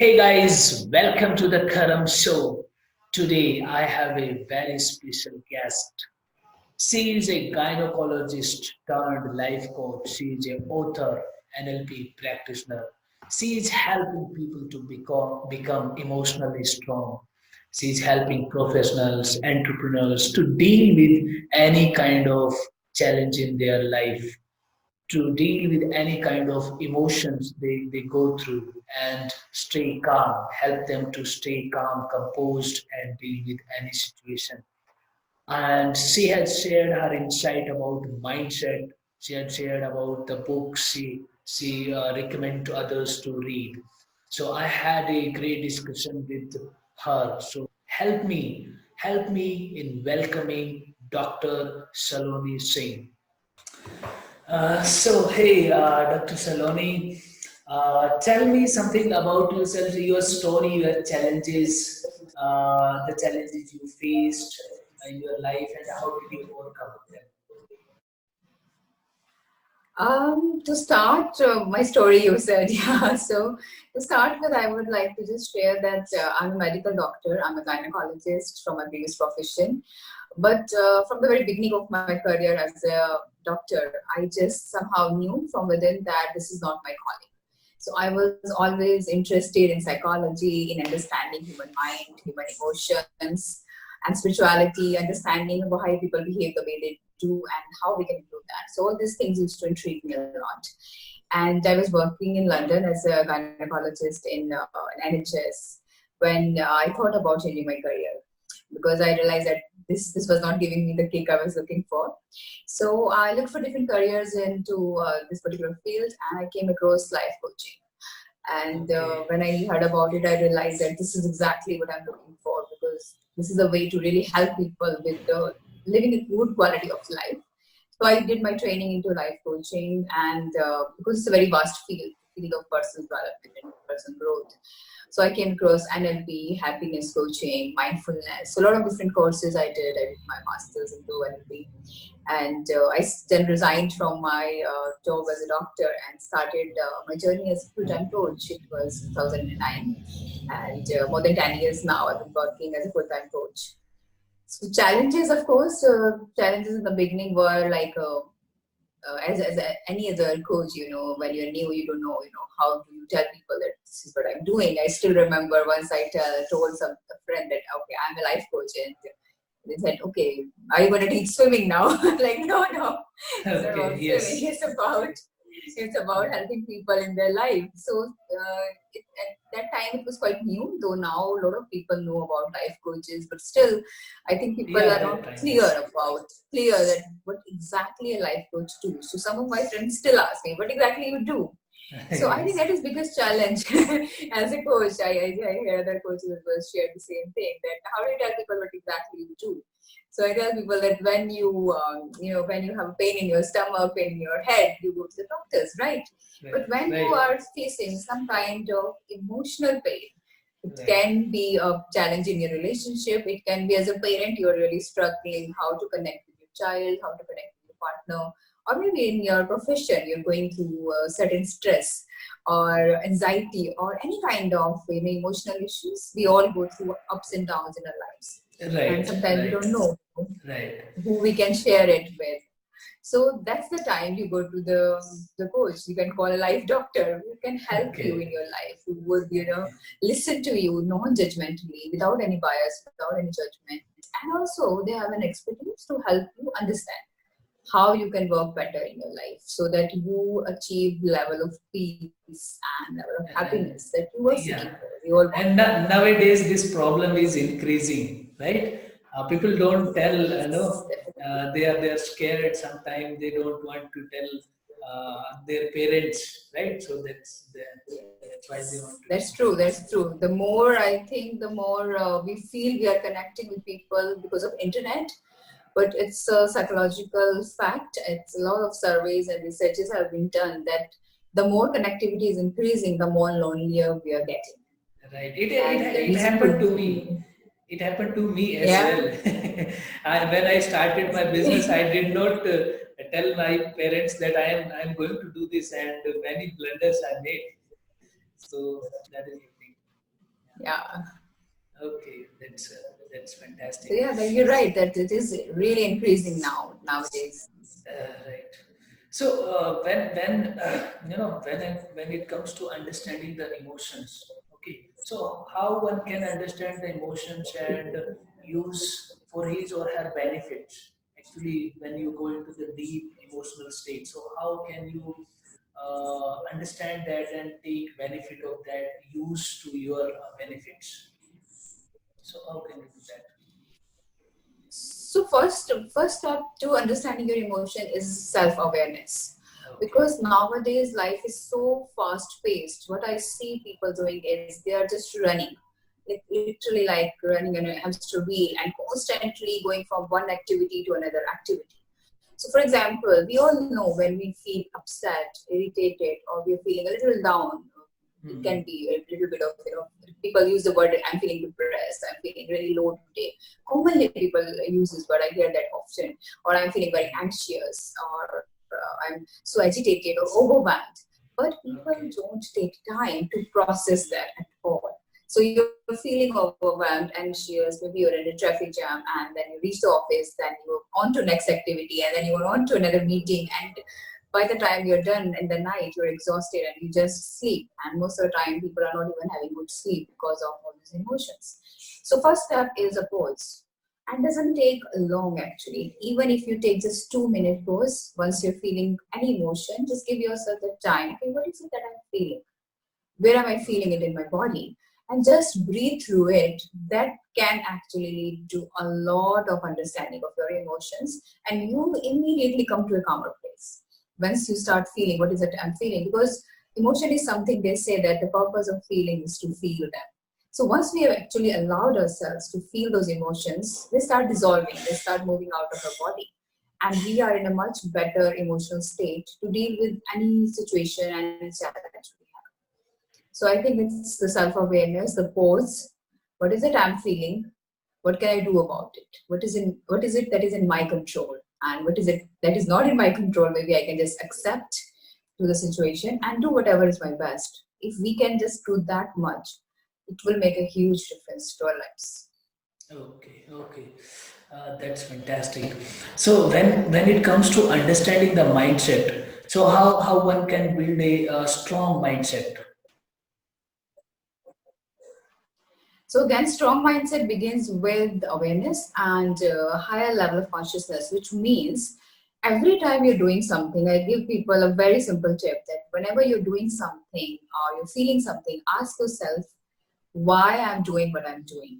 Hey guys, welcome to the Karam Show. Today I have a very special guest. She is a gynecologist turned life coach. She is an author, NLP practitioner. She is helping people to become emotionally strong. She is helping professionals, entrepreneurs to deal with any kind of challenge in their life, to deal with any kind of emotions they go through and stay calm, help them to stay calm, composed, and deal with any situation. And she has shared her insight about mindset. She had shared about the books she recommend to others to read. So I had a great discussion with her. So help me in welcoming Dr. Saloni Singh. Dr. Saloni, tell me something about yourself, your story, your challenges, the challenges you faced in your life, and how did you overcome them? To start my story, you said, yeah. So to start with, I would like to just share that I'm a medical doctor. I'm a gynecologist from my previous profession. But from the very beginning of my career as a doctor, I just somehow knew from within that this is not my calling. So I was always interested in psychology, in understanding human mind, human emotions, and spirituality, understanding why people behave the way they do and how we can improve that. So all these things used to intrigue me a lot. And I was working in London as a gynecologist in NHS when I thought about changing my career because I realized that this was not giving me the kick I was looking for. So I looked for different careers into this particular field, and I came across life coaching. And Okay. when I heard about it, I realized that this is exactly what I'm looking for because this is a way to really help people with living a good quality of life. So I did my training into life coaching, and because it's a very vast field of personal development and personal growth. So I came across NLP, happiness coaching, mindfulness. So a lot of different courses I did. I did my master's into NLP, and I then resigned from my job as a doctor and started my journey as a full-time coach. It was 2009, and more than 10 years now I've been working as a full-time coach. So challenges, of course, challenges in the beginning were like any other coach, when you're new, you don't know, how do you tell people that this is what I'm doing. I still remember once told a friend that, okay, I'm a life coach, and they said, okay, are you going to teach swimming now? Like, no, it's not Okay. about swimming. Yes. It's about helping people in their life. So at that time it was quite new, though now a lot of people know about life coaches, but still I think people Yeah, are not that time. Yes. clear that what exactly a life coach do. So some of my friends still ask me, what exactly you do? So I think Yes. that is biggest challenge as a coach. I hear other coaches as well share the same thing, that how do you tell people what exactly you do? So I tell people that when when you have pain in your stomach, pain in your head, you go to the doctors, right? But Right. when you Right. are facing some kind of emotional pain, it Right. can be a challenge in your relationship. It can be as a parent, you're really struggling how to connect with your child, how to connect with your partner, or maybe in your profession, you're going through certain stress or anxiety or any kind of emotional issues. We all go through ups and downs in our lives, and Right. sometimes we Right. don't know Right. who we can share it with. So that's the time you go to the coach. You can call a life doctor who can help you in Okay. your life, who would listen to you non-judgmentally, without any bias, without any judgment, and also they have an expertise to help you understand how you can work better in your life so that you achieve the level of peace and level of happiness And that you were seeking yeah. for. We all want And that. nowadays, this problem is increasing, right? People don't tell, Yes, definitely. they are scared. Sometimes they don't want to tell their parents, right? So that's why they want Yes, to that's discuss true. this. That's true. The more I think, the more we feel we are connecting with people because of internet. But it's a psychological fact. It's a lot of surveys and researches have been done that the more connectivity is increasing, the more lonelier we are getting. Right. And the It reason happened could to me. be, It happened to me as yeah, well. When I started my business, I okay. did not tell my parents that I am going to do this, and many blunders I made. So that is the thing. Yeah. Okay, that's So fantastic. yeah, you're right that it is really increasing nowadays. Right. So when when it comes to understanding the emotions, okay. So how one can understand the emotions and use for his or her benefits. Actually, when you go into the deep emotional state, so how can you understand that and take benefit of that, use to your benefits? So how can you do that? So first step to understanding your emotion is self-awareness. Okay. Because nowadays life is so fast-paced. What I see people doing is they are just running. Like literally like running on a hamster wheel and constantly going from one activity to another activity. So for example, we all know when we feel upset, irritated, or we're feeling a little down, it Hmm. can be a little bit of, people use the word, I'm feeling depressed, I'm feeling really low today. Commonly people use this word, I hear that often. Or I'm feeling very anxious, or I'm so agitated or overwhelmed. But people Okay. don't take time to process that at all. So you're feeling overwhelmed, anxious, maybe you're in a traffic jam, and then you reach the office, then you're on to next activity, and then you're on to another meeting, and by the time you're done in the night, you're exhausted and you just sleep. And most of the time, people are not even having good sleep because of all these emotions. So, first step is a pause. And doesn't take long actually. Even if you take just 2 minute pause, once you're feeling any emotion, just give yourself the time. Okay, what is it that I'm feeling? Where am I feeling it in my body? And just breathe through it. That can actually lead to a lot of understanding of your emotions, and you immediately come to a calmer place. Once you start feeling what is it I'm feeling, because emotion is something they say that the purpose of feeling is to feel them. So once we have actually allowed ourselves to feel those emotions, they start dissolving, they start moving out of our body. And we are in a much better emotional state to deal with any situation, any challenge we have. So I think it's the self-awareness, the pause. What is it I'm feeling? What can I do about it? What is it that is in my control? And what is it that is not in my control? Maybe I can just accept to the situation and do whatever is my best. If we can just do that much, it will make a huge difference to our lives. Okay, okay, that's fantastic. So when it comes to understanding the mindset, so how one can build a, strong mindset? So again, strong mindset begins with awareness and higher level of consciousness, which means every time you're doing something, I give people a very simple tip that whenever you're doing something or you're feeling something, ask yourself why I'm doing what I'm doing,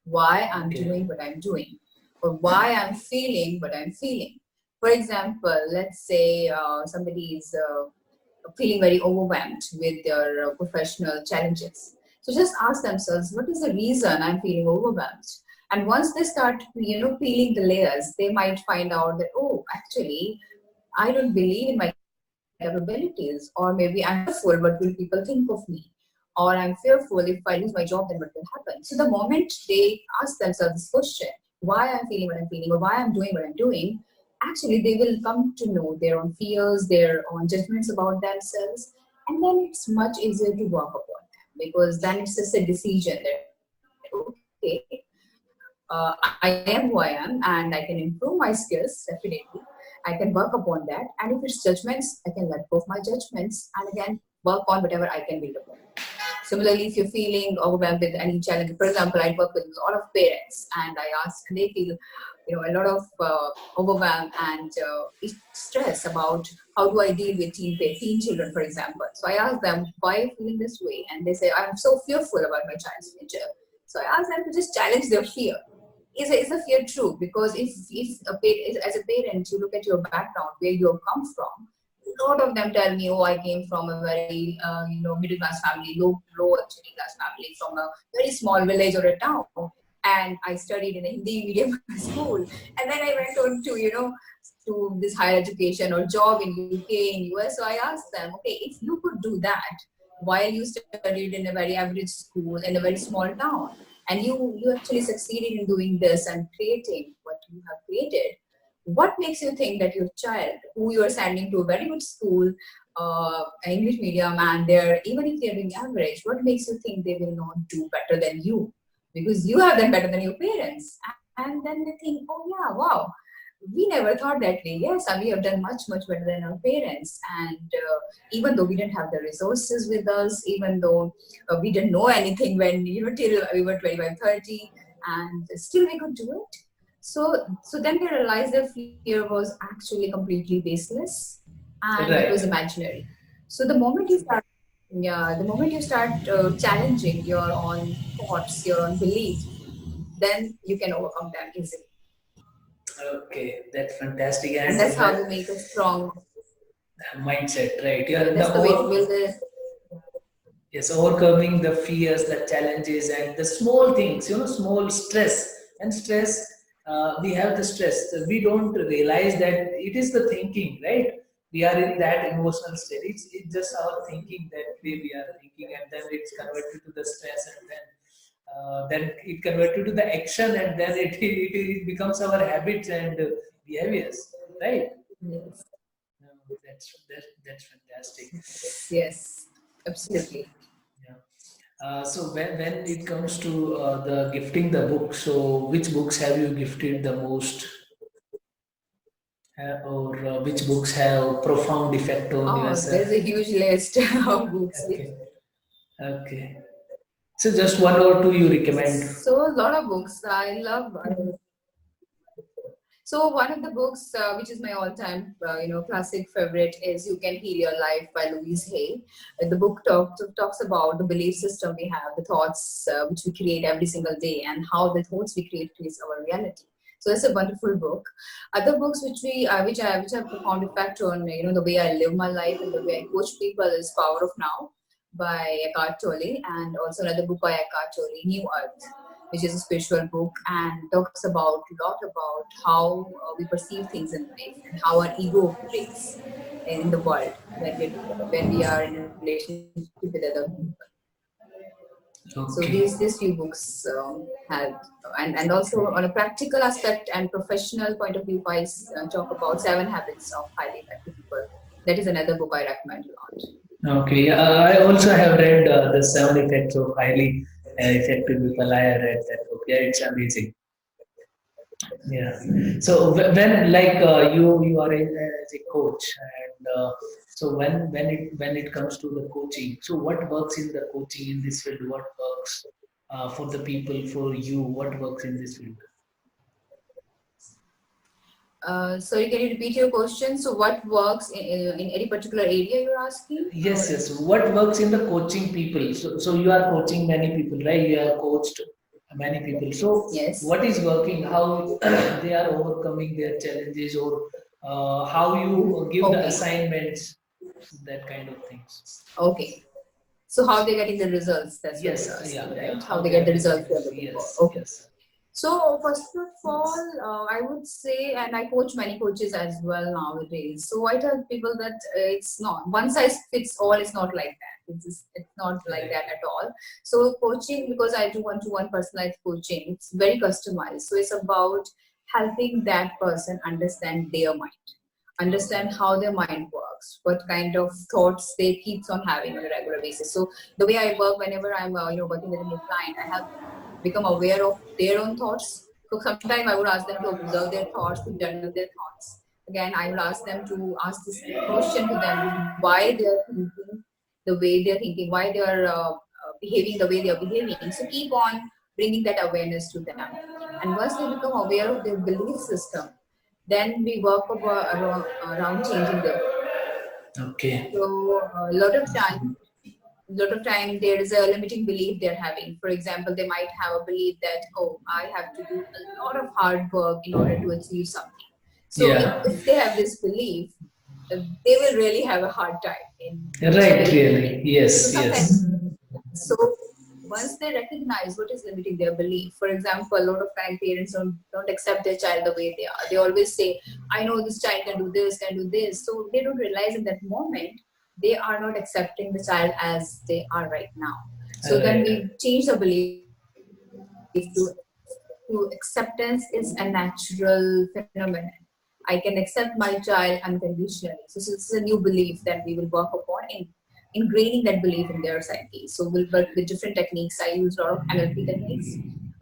why I'm Okay, doing what I'm doing, or why I'm feeling what I'm feeling. For example, let's say somebody is feeling very overwhelmed with their professional challenges. So just ask themselves, what is the reason I'm feeling overwhelmed? And once they start, peeling the layers, they might find out that, oh, actually, I don't believe in my capabilities, or maybe I'm fearful, what will people think of me? Or I'm fearful if I lose my job, then what will happen? So the moment they ask themselves this question, why I'm feeling what I'm feeling, or why I'm doing what I'm doing, actually they will come to know their own fears, their own judgments about themselves, and then it's much easier to work upon them, because then it's just a decision that, okay, I am who I am and I can improve my skills, definitely. I can work upon that. And if it's judgments, I can let go of my judgments and again work on whatever I can build upon. Similarly, if you're feeling overwhelmed with any challenge, for example, I work with a lot of parents and I ask, and they feel, a lot of overwhelm and stress about how do I deal with teen children, for example. So I ask them, why are you feeling this way? And they say, I'm so fearful about my child's future. So I ask them to just challenge their fear. Is a fear true? Because if as a parent you look at your background, where you have come from, a lot of them tell me, oh, I came from a very middle class family, low actually class family, from a very small village or a town, and I studied in a Hindi medium school, and then I went on to to this higher education or job in UK, in US. So I asked them, okay, if you could do that while you studied in a very average school in a very small town, and you actually succeeded in doing this and creating what you have created, what makes you think that your child, who you are sending to a very good school, English medium, and they're even if they're doing average, what makes you think they will not do better than you? Because you have done better than your parents. And then they think, oh yeah, wow, we never thought that way. Yes, and we have done much better than our parents. And even though we didn't have the resources with us, even though we didn't know anything when till we were 25, 30, and still we could do it. So then they realized their fear was actually completely baseless, and it was Right. imaginary. So the moment you start, yeah, the moment you start challenging your own thoughts, your own beliefs, then you can overcome them easily. Okay, that's fantastic. And And that's how you make a strong. mindset, right? Yeah, Yeah, that's the way to build a. yes, overcoming the fears, the challenges, and the small things, small stress. And stress, we have the stress. We don't realize that it is the thinking, right? We are in that emotional state. It's just our thinking that we are thinking, and then it's converted to the stress, and then it converted to the action, and then it becomes our habits and behaviors, right? Yes, That's fantastic. yes, absolutely. Yeah. So when it comes to the gifting the book, so which books have you gifted the most, or which books have profound effect on Oh, there's yourself? a huge list of books which. Okay, okay. So just one or two you recommend. So a lot of books I love. So one of the books, which is my all-time, classic favorite, is "You Can Heal Your Life" by Louise Hay. The book talks about the belief system we have, the thoughts which we create every single day, and how the thoughts we creates our reality. So it's a wonderful book. Other books which have profound effect on the way I live my life and the way I coach people is "Power of Now" by Eckhart Tolle, and also another book by Eckhart Tolle, "New Earth," which is a spiritual book and talks about a lot about how we perceive things in life and how our ego operates in the world when we are in a relationship with other people. So these Okay, few books had, and also on a practical aspect and professional point of view, if I talk about Seven Habits of Highly Effective People, that is another book I recommend a lot. okay. I also have read the Seven Effects of Highly Effective People. I have read that book. Yeah, it's amazing. Yeah. So when like you are as a coach, and so when it comes to the coaching, so what works in the coaching in this field? What works for the people, for you? What works in this field? Sorry, can you repeat your question? So what works in any particular area you're asking, Yes, or? yes. What works in the coaching people? So you are coaching many people, right? You have coached many people. So Yes. what is working? How they are overcoming their challenges, or how you give the Okay. assignments, that kind of things. Okay. So how they're getting the results? That's what you're Yes, asking, yeah, right? yeah. How How they they get are the getting results it? they're looking for. Yes, Okay. yes. So first of all, I would say, and I coach many coaches as well nowadays. So I tell people that it's not one size fits all. It's not like that. It's not like Right. that at all. So coaching, because I do one-to-one personalized coaching, it's very customized. So it's about helping that person understand their mind, understand how their mind works, what kind of thoughts they keeps on having on a regular basis. So the way I work, whenever I'm working with a new client, I help them become aware of their own thoughts. So sometimes I would ask them to observe their thoughts, to journal their thoughts. Again, I will ask them to ask this question to them: why they are thinking the way they're thinking, why they are behaving the way they are behaving. So keep on bringing that awareness to them. And once they become aware of their belief system, then we work around changing their belief. Okay. So a lot of time there is a limiting belief they're having. For example, they might have a belief that, oh, I have to do a lot of hard work in order to achieve something. So Yeah. if they have this belief, they will really have a hard time in Right. achieving Really. anything. So Yes. sometimes, Yes. so once they recognize what is limiting their belief, for example, a lot of time parents don't accept their child the way they are. They always say, I know this child can do this. So they don't realize in that moment they are not accepting the child as they are right now. So then Right. we change the belief to acceptance is a natural phenomenon. I can accept my child unconditionally. So this is a new belief that we will work upon in ingraining that belief in their psyche. So we'll work with different techniques. I use a lot of NLP techniques,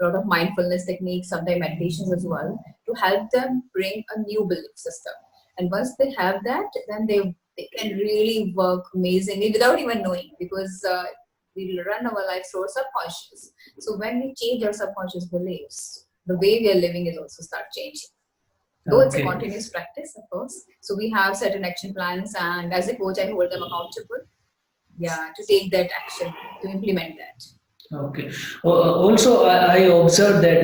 a lot of mindfulness techniques, sometimes meditations as well, to help them bring a new belief system. And once they have that, then they can really work amazingly without even knowing, because we run our life through our subconscious. So when we change our subconscious beliefs, the way we are living is also start changing. Though it's a Okay. continuous practice, of course. So we have certain action plans, and as a coach, I hold them accountable. Yeah, to take that action, to implement that. Okay. Also, I observed that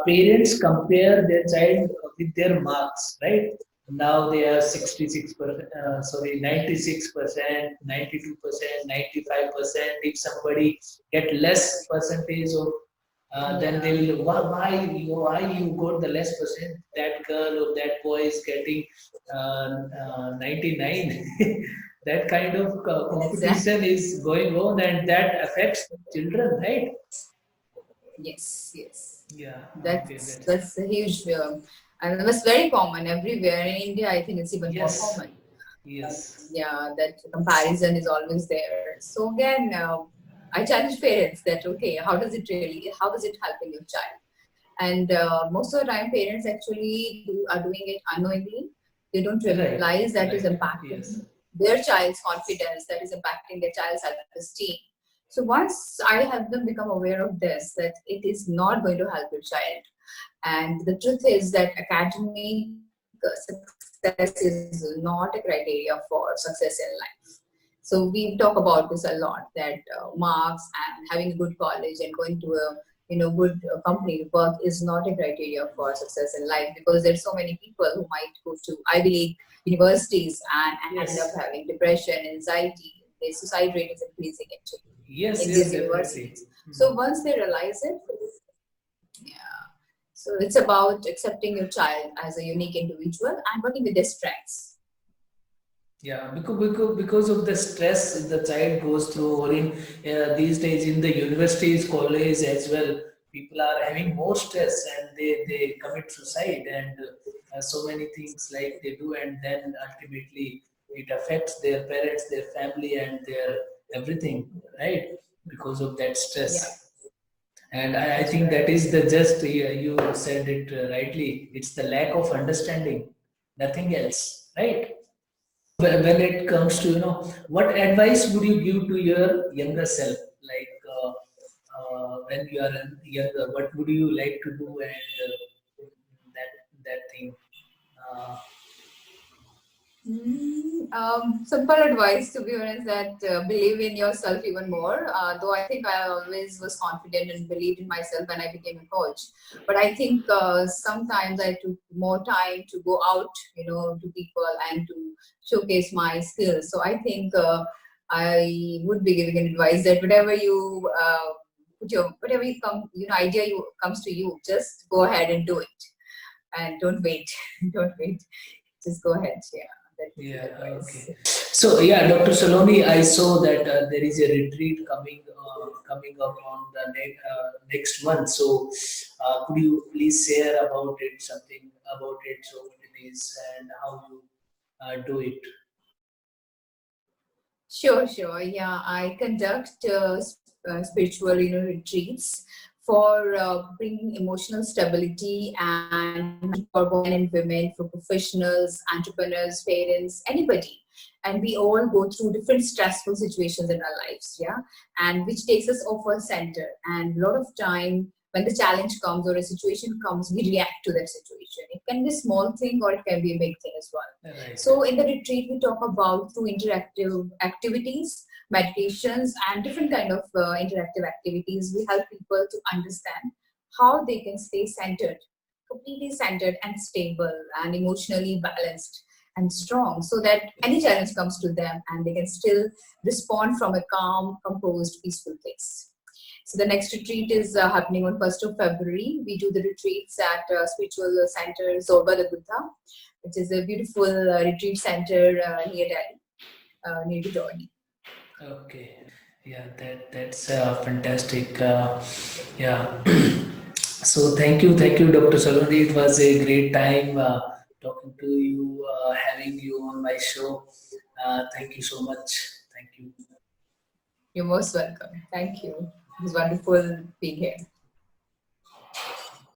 parents compare their child with their marks, right? Now they are 66%, sorry, 96%, 92%, 95%. If somebody get less percentage of, then Yeah. they will, why you got the less percent? That girl or that boy is getting 99. That kind of Exactly. competition is going on, and that affects children, right? Yes, yes. Yeah. Okay. That's a huge, and it's very common everywhere. In India, I think it's even more Yes. common. Yes. Yeah, that comparison is always there. So again, I challenge parents that okay, how does it help in your child? And most of the time, parents actually are doing it unknowingly. They don't Right. realize that is Right. impacting Yes. their child's confidence, that is impacting their child's self-esteem. So once I help them become aware of this, that it is not going to help your child, and the truth is that academic success is not a criteria for success in life. So we talk about this a lot, that marks and having a good college and going to a good company to work is not a criteria for success in life, because there's so many people who might go to Ivy League universities and end up Yes. having depression, anxiety. The suicide rate is increasing actually Yes. in Yes. these Definitely. universities. So once they realize it, yeah. So it's about accepting your child as a unique individual and working with their strengths. Yeah, because of the stress the child goes through, or in these days in the universities, college as well, people are having more stress and they commit suicide, and so many things like they do, and then ultimately it affects their parents, their family, and their everything, right? Because of that Yeah, stress. And I that's think right. that is the just, you said it rightly. It's the lack of understanding, nothing else, right? When it comes to, what advice would you give to your younger self, like when you are younger, what would you like to do, and that thing, uh, Simple advice, to be honest, that believe in yourself even more. Though I think I always was confident and believed in myself when I became a coach. But I think sometimes I took more time to go out, to people and to showcase my skills. So I think I would be giving an advice that whatever you come, idea you comes to you, just go ahead and do it, and don't wait, don't wait. Just go ahead. Yeah, that would be the yeah, advice. okay. So yeah, Dr. Saloni, I saw that there is a retreat coming up on the next month. So could you please share about it, something about it, so what it is and how you do it? Sure, sure. Yeah, I conduct spiritual, retreats for bringing emotional stability and for women and women, for professionals, entrepreneurs, parents, anybody. And we all go through different stressful situations in our lives, yeah, and which takes us off our center. And a lot of time when the challenge comes or a situation comes, we react to that situation. It can be a small thing or it can be a big thing as well. Right. So in the retreat, we talk about through interactive activities, meditations, and different kind of interactive activities. We help people to understand how they can stay centered, completely centered and stable and emotionally balanced and strong, so that any challenge comes to them and they can still respond from a calm, composed, peaceful place. So the next retreat is happening on 1st of February. We do the retreats at Spiritual Center Zorba the Buddha, which is a beautiful retreat center near Delhi, near Gidori. Okay. Yeah, that's fantastic. Yeah. So thank you, Dr. Saloni. It was a great time talking to you, having you on my show. Thank you so much. Thank you. You're most welcome. Thank you. It was wonderful being here.